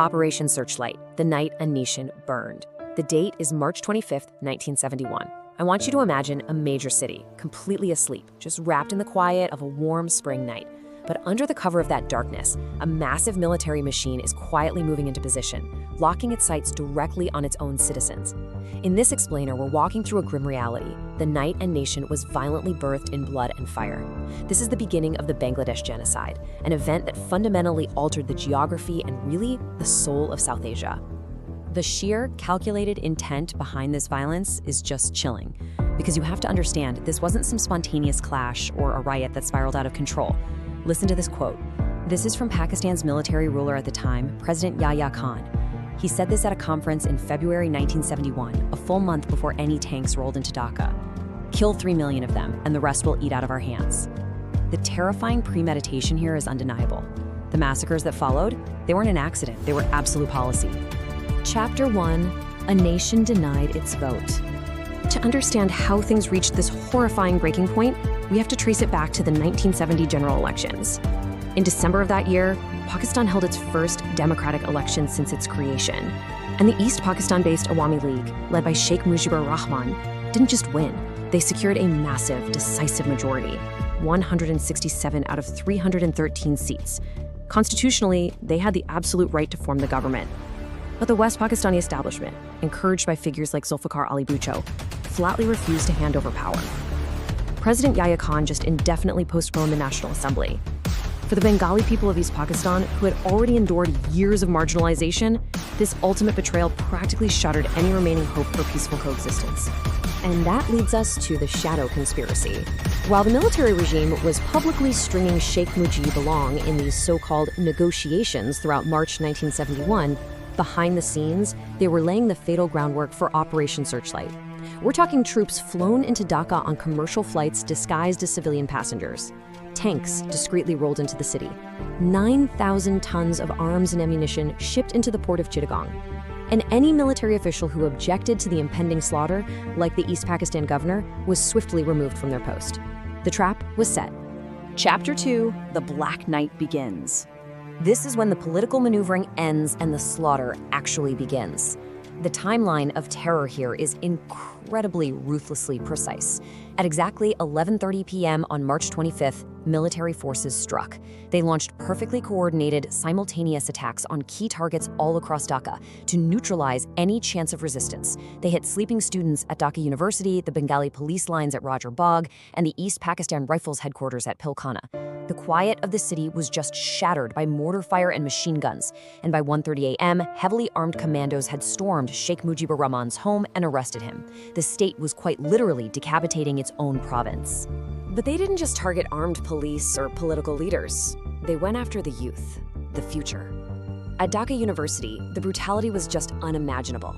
Operation Searchlight, the night a nation burned. The date is March 25th, 1971. I want you to imagine a major city, completely asleep, just wrapped in the quiet of a warm spring night. But under the cover of that darkness, a massive military machine is quietly moving into position, locking its sights directly on its own citizens. In this explainer, we're walking through a grim reality. The night a nation was violently birthed in blood and fire. This is the beginning of the Bangladesh Genocide, an event that fundamentally altered the geography and really the soul of South Asia. The sheer, calculated intent behind this violence is just chilling, because you have to understand this wasn't some spontaneous clash or a riot that spiraled out of control. Listen to this quote. This is from Pakistan's military ruler at the time, President Yahya Khan. He said this at a conference in February 1971, a full month before any tanks rolled into Dhaka. Kill 3 million of them, and the rest will eat out of our hands. The terrifying premeditation here is undeniable. The massacres that followed, they weren't an accident, they were absolute policy. Chapter 1, A Nation Denied Its Vote. To understand how things reached this horrifying breaking point, we have to trace it back to the 1970 general elections. In December of that year, Pakistan held its first democratic election since its creation. And the East Pakistan-based Awami League, led by Sheikh Mujibur Rahman, didn't just win. They secured a massive, decisive majority, 167 out of 313 seats. Constitutionally, they had the absolute right to form the government. But the West Pakistani establishment, encouraged by figures like Zulfikar Ali Bhutto, flatly refused to hand over power. President Yahya Khan just indefinitely postponed the National Assembly. For the Bengali people of East Pakistan, who had already endured years of marginalization, this ultimate betrayal practically shuttered any remaining hope for peaceful coexistence. And that leads us to the shadow conspiracy. While the military regime was publicly stringing Sheikh Mujib along in these so-called negotiations throughout March 1971, behind the scenes, they were laying the fatal groundwork for Operation Searchlight. We're talking troops flown into Dhaka on commercial flights disguised as civilian passengers. Tanks discreetly rolled into the city. 9,000 tons of arms and ammunition shipped into the port of Chittagong. And any military official who objected to the impending slaughter, like the East Pakistan governor, was swiftly removed from their post. The trap was set. Chapter 2, The Black Night begins. This is when the political maneuvering ends and the slaughter actually begins. The timeline of terror here is incredibly ruthlessly precise. At exactly 11:30 p.m. on March 25th, military forces struck. They launched perfectly coordinated, simultaneous attacks on key targets all across Dhaka to neutralize any chance of resistance. They hit sleeping students at Dhaka University, the Bengali police lines at Rajar Bagh, and the East Pakistan Rifles headquarters at Pilkhana. The quiet of the city was just shattered by mortar fire and machine guns, and by 1:30 a.m., heavily armed commandos had stormed Sheikh Mujibur Rahman's home and arrested him. The state was quite literally decapitating its own province. But they didn't just target armed police or political leaders. They went after the youth, the future. At Dhaka University, the brutality was just unimaginable.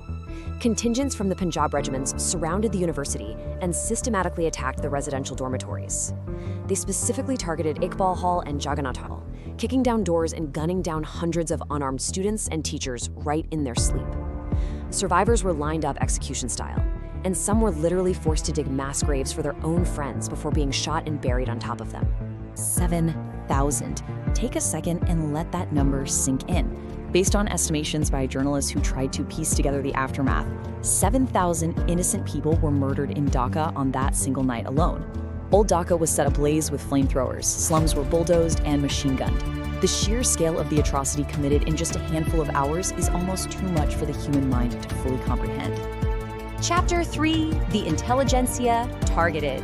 Contingents from the Punjab regiments surrounded the university and systematically attacked the residential dormitories. They specifically targeted Iqbal Hall and Jagannath Hall, kicking down doors and gunning down hundreds of unarmed students and teachers right in their sleep. Survivors were lined up execution style, and some were literally forced to dig mass graves for their own friends before being shot and buried on top of them. 7,000. Take a second and let that number sink in. Based on estimations by journalists who tried to piece together the aftermath, 7,000 innocent people were murdered in Dhaka on that single night alone. Old Dhaka was set ablaze with flamethrowers, slums were bulldozed and machine gunned. The sheer scale of the atrocity committed in just a handful of hours is almost too much for the human mind to fully comprehend. Chapter 3, The Intelligentsia Targeted.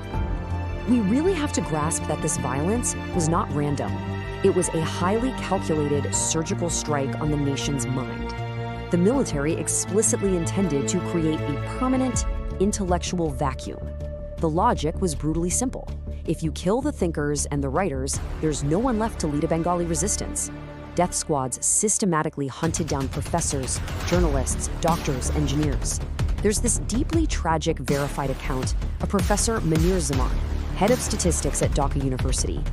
We really have to grasp that this violence was not random. It was a highly calculated surgical strike on the nation's mind. The military explicitly intended to create a permanent intellectual vacuum. The logic was brutally simple. If you kill the thinkers and the writers, there's no one left to lead a Bengali resistance. Death squads systematically hunted down professors, journalists, doctors, engineers. There's this deeply tragic verified account of Professor Munir Zaman, head of statistics at Dhaka University.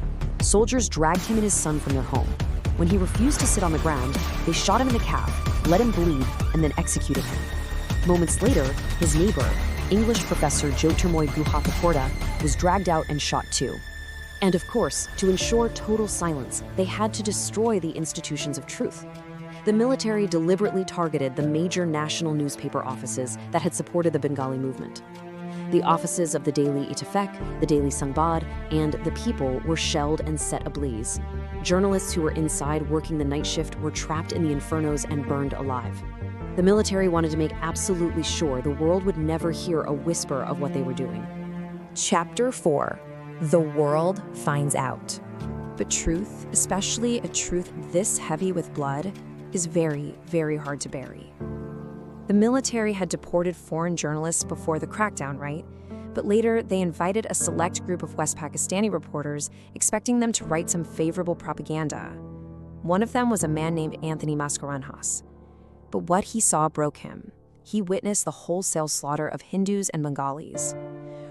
Soldiers dragged him and his son from their home. When he refused to sit on the ground, they shot him in the calf, let him bleed, and then executed him. Moments later, his neighbor, English professor Jyotirmoy Guhathakurta, was dragged out and shot too. And of course, to ensure total silence, they had to destroy the institutions of truth. the military deliberately targeted the major national newspaper offices that had supported the Bengali movement. The offices of the Daily Itefaq, the Daily Sangbad, and The People were shelled and set ablaze. Journalists who were inside working the night shift were trapped in the infernos and burned alive. The military wanted to make absolutely sure the world would never hear a whisper of what they were doing. Chapter 4. The world finds out. But truth, especially a truth this heavy with blood, is very, very hard to bury. The military had deported foreign journalists before the crackdown, right? But later, they invited a select group of West Pakistani reporters, expecting them to write some favorable propaganda. One of them was a man named Anthony Mascarenhas. But what he saw broke him. He witnessed the wholesale slaughter of Hindus and Bengalis.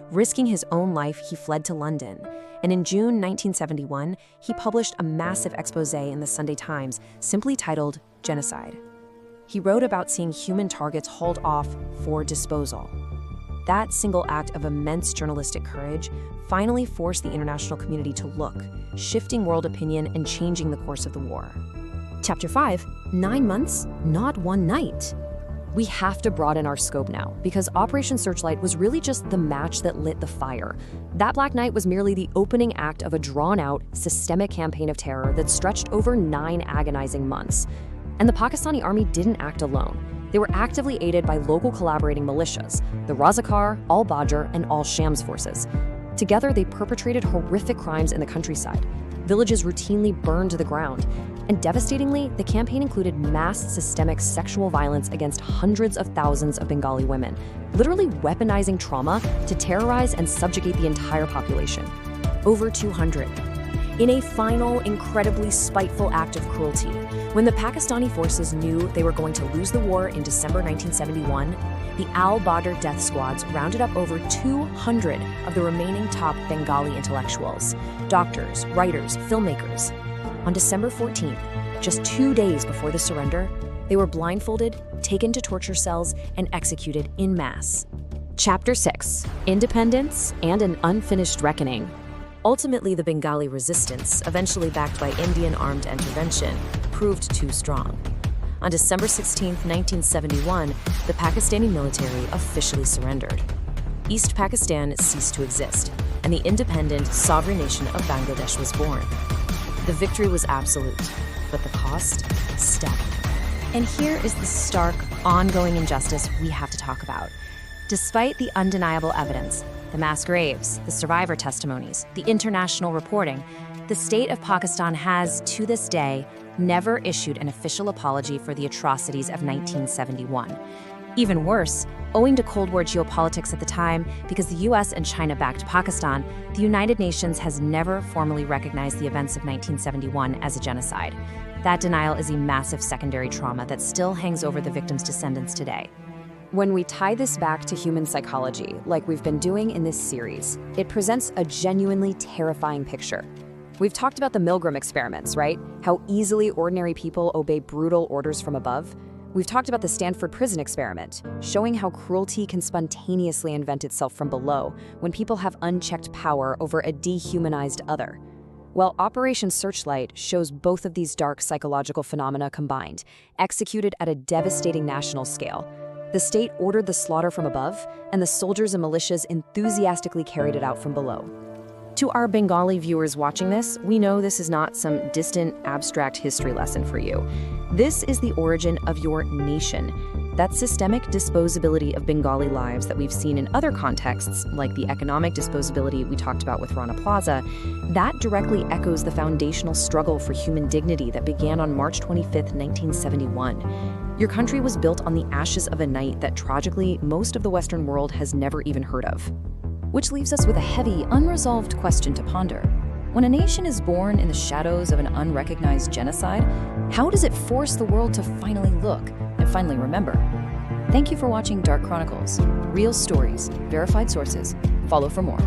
Risking his own life, he fled to London, and in June 1971, he published a massive exposé in the Sunday Times, simply titled Genocide. He wrote about seeing human targets hauled off for disposal. That single act of immense journalistic courage finally forced the international community to look, shifting world opinion and changing the course of the war. Chapter 5, 9 months, not one night. We have to broaden our scope now, because Operation Searchlight was really just the match that lit the fire. That Black Night was merely the opening act of a drawn-out, systemic campaign of terror that stretched over 9 agonizing months. And the Pakistani army didn't act alone. They were actively aided by local collaborating militias, the Razakar, Al-Badr, and Al-Shams forces. Together, they perpetrated horrific crimes in the countryside. Villages routinely burned to the ground. And devastatingly, the campaign included mass systemic sexual violence against hundreds of thousands of Bengali women, literally weaponizing trauma to terrorize and subjugate the entire population. Over 200. In a final, incredibly spiteful act of cruelty, when the Pakistani forces knew they were going to lose the war in December 1971, the Al-Badr death squads rounded up over 200 of the remaining top Bengali intellectuals, doctors, writers, filmmakers. On December 14th, just 2 days before the surrender, they were blindfolded, taken to torture cells, and executed en masse. Chapter 6. Independence and an Unfinished Reckoning. Ultimately, the Bengali resistance, eventually backed by Indian armed intervention, proved too strong. On December 16, 1971, the Pakistani military officially surrendered. East Pakistan ceased to exist, and the independent, sovereign nation of Bangladesh was born. The victory was absolute, but the cost, staggering. And here is the stark, ongoing injustice we have to talk about. Despite the undeniable evidence, the mass graves, the survivor testimonies, the international reporting, the state of Pakistan has, to this day, never issued an official apology for the atrocities of 1971. Even worse, owing to Cold War geopolitics at the time, because the US and China backed Pakistan, the United Nations has never formally recognized the events of 1971 as a genocide. That denial is a massive secondary trauma that still hangs over the victims' descendants today. When we tie this back to human psychology, like we've been doing in this series, it presents a genuinely terrifying picture. We've talked about the Milgram experiments, right? How easily ordinary people obey brutal orders from above. We've talked about the Stanford Prison Experiment, showing how cruelty can spontaneously invent itself from below when people have unchecked power over a dehumanized other. Well, Operation Searchlight shows both of these dark psychological phenomena combined, executed at a devastating national scale. The state ordered the slaughter from above, and the soldiers and militias enthusiastically carried it out from below. To our Bengali viewers watching this, we know this is not some distant, abstract history lesson for you. This is the origin of your nation. That systemic disposability of Bengali lives that we've seen in other contexts, like the economic disposability we talked about with Rana Plaza, that directly echoes the foundational struggle for human dignity that began on March 25, 1971. Your country was built on the ashes of a night that tragically most of the Western world has never even heard of. Which leaves us with a heavy, unresolved question to ponder. When a nation is born in the shadows of an unrecognized genocide, how does it force the world to finally look and finally remember? Thank you for watching Dark Chronicles. Real stories, verified sources. Follow for more.